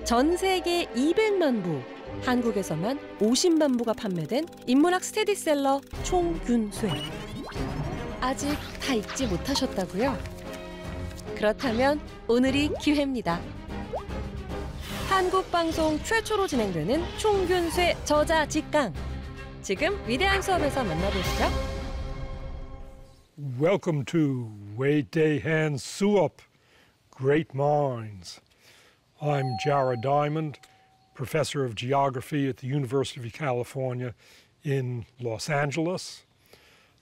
전 세계 200만 부, 한국에서만 50만 부가 판매된 인문학 스테디셀러 총균쇠. 아직 다 읽지 못하셨다고요? 그렇다면 오늘이 기회입니다. 한국 방송 최초로 진행되는 총균쇠 저자 직강. 지금 위대한 수업에서 만나보시죠. Welcome to 위대한 수업, Great Minds. I'm Jared Diamond, professor of geography at the University of California in Los Angeles.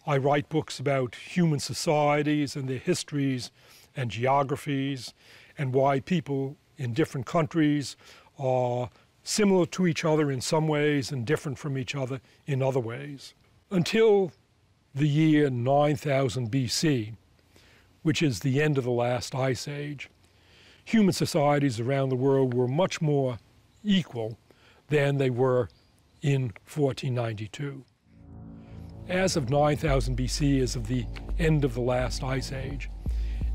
I write books about human societies and their histories and geographies and why people in different countries are similar to each other in some ways and different from each other in other ways. Until the year 9000 BC, which is the end of the last ice age, human societies around the world were much more equal than they were in 1492. As of 9000 BC, as of the end of the last ice age,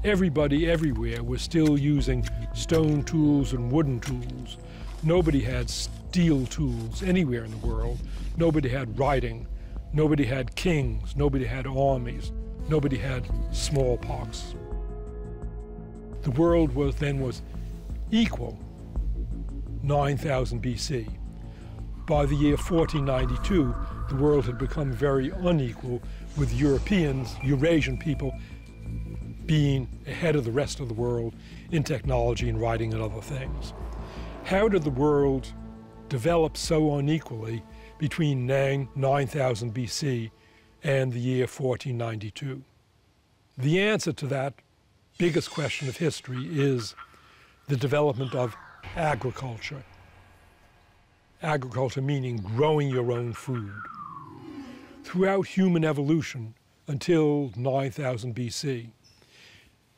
everybody everywhere was still using stone tools and wooden tools. Nobody had steel tools anywhere in the world. Nobody had writing. Nobody had kings. Nobody had armies. Nobody had smallpox. The world was equal 9000 BC. By the year 1492, the world had become very unequal, with Europeans, Eurasian people, being ahead of the rest of the world in technology and writing and other things. How did the world develop so unequally between 9000 BC and the year 1492? The answer to that biggest question of history is the development of agriculture. Agriculture meaning growing your own food. Throughout human evolution until 9000 BC,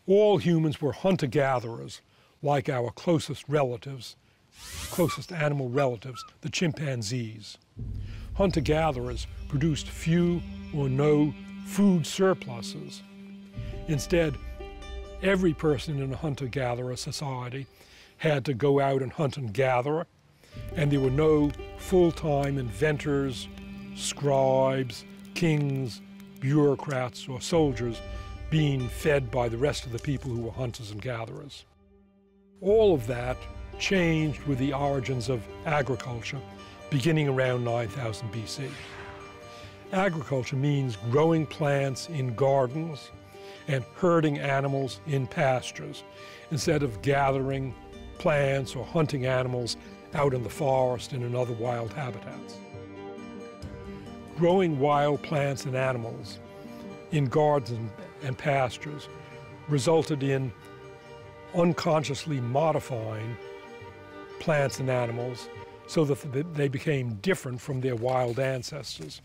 all humans were hunter-gatherers, like our closest relatives, closest animal relatives, the chimpanzees. Hunter-gatherers produced few or no food surpluses. Instead, every person in a hunter-gatherer society had to go out and hunt and gather, and there were no full-time inventors, scribes, kings, bureaucrats, or soldiers being fed by the rest of the people who were hunters and gatherers. All of that changed with the origins of agriculture beginning around 9000 BC. Agriculture means growing plants in gardens and herding animals in pastures instead of gathering plants or hunting animals out in the forest and in other wild habitats. Growing wild plants and animals in gardens and pastures resulted in unconsciously modifying plants and animals so that they became different from their wild ancestors,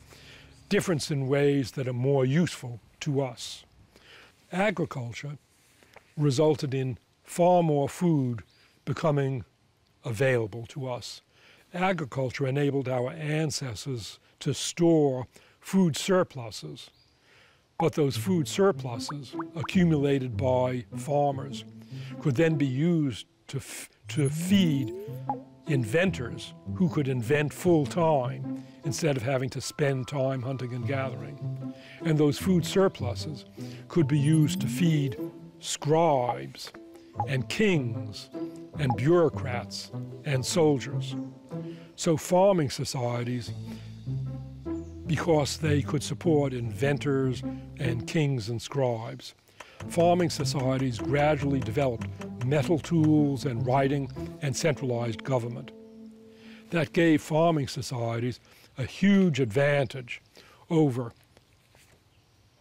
different in ways that are more useful to us. Agriculture resulted in far more food becoming available to us. Agriculture enabled our ancestors to store food surpluses, but those food surpluses accumulated by farmers could then be used to feed inventors who could invent full-time instead of having to spend time hunting and gathering. And those food surpluses could be used to feed scribes and kings and bureaucrats and soldiers. So farming societies, because they could support inventors and kings and scribes, farming societies gradually developed metal tools and writing and centralized government. That gave farming societies a huge advantage over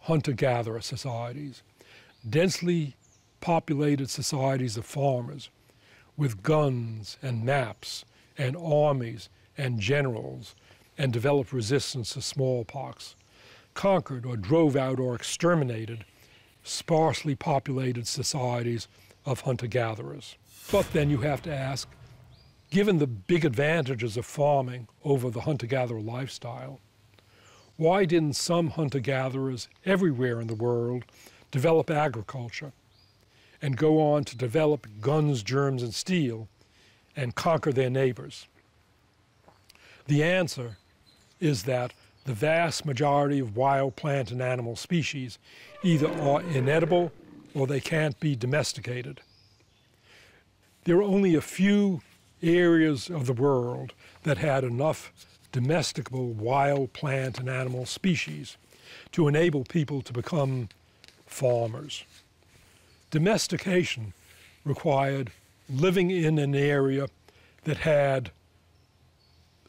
hunter-gatherer societies, densely populated societies of farmers with guns and maps and armies and generals, and developed resistance to smallpox, conquered or drove out or exterminated sparsely populated societies of hunter-gatherers. But then you have to ask, given the big advantages of farming over the hunter-gatherer lifestyle, why didn't some hunter-gatherers everywhere in the world develop agriculture and go on to develop guns, germs, and steel and conquer their neighbors? The answer is that the vast majority of wild plant and animal species either are inedible or they can't be domesticated. There are only a few areas of the world that had enough domesticable wild plant and animal species to enable people to become farmers. Domestication required living in an area that had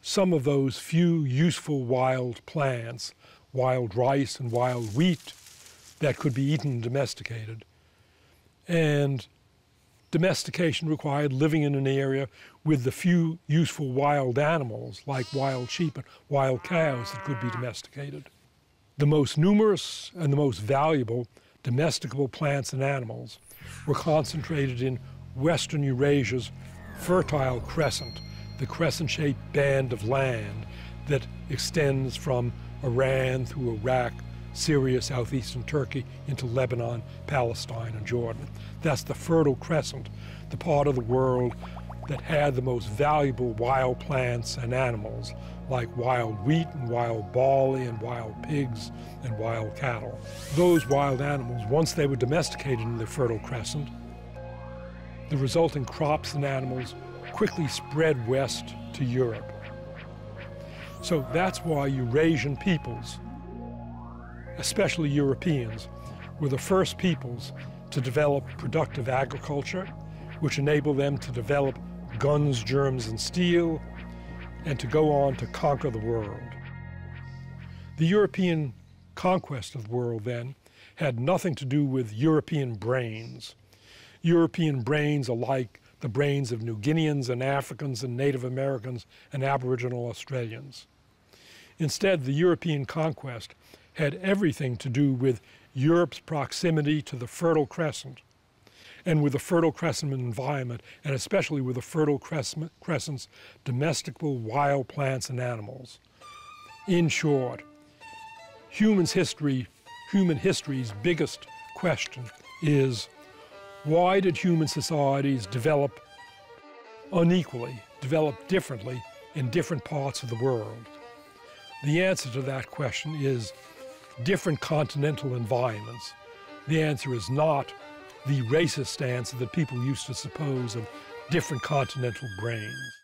some of those few useful wild plants, wild rice and wild wheat, that could be eaten and domesticated. And domestication required living in an area with the few useful wild animals, like wild sheep and wild cows, that could be domesticated. The most numerous and the most valuable domesticable plants and animals were concentrated in Western Eurasia's Fertile Crescent, the crescent-shaped band of land that extends from Iran through Iraq, Syria, southeastern Turkey, into Lebanon, Palestine, and Jordan. That's the Fertile Crescent, the part of the world that had the most valuable wild plants and animals, like wild wheat and wild barley and wild pigs and wild cattle. Those wild animals, once they were domesticated in the Fertile Crescent, the resulting crops and animals quickly spread west to Europe. So that's why Eurasian peoples, especially Europeans, were the first peoples to develop productive agriculture, which enabled them to develop guns, germs, and steel, and to go on to conquer the world. The European conquest of the world, then, had nothing to do with European brains. European brains are like the brains of New Guineans and Africans and Native Americans and Aboriginal Australians. Instead, the European conquest had everything to do with Europe's proximity to the Fertile Crescent, and with the Fertile Crescent environment, and especially with the Fertile Crescent's domesticable wild plants and animals. In short, human history's biggest question is, why did human societies develop unequally, develop differently in different parts of the world? The answer to that question is different continental environments. The answer is not the racist answer that people used to suppose of different continental brains.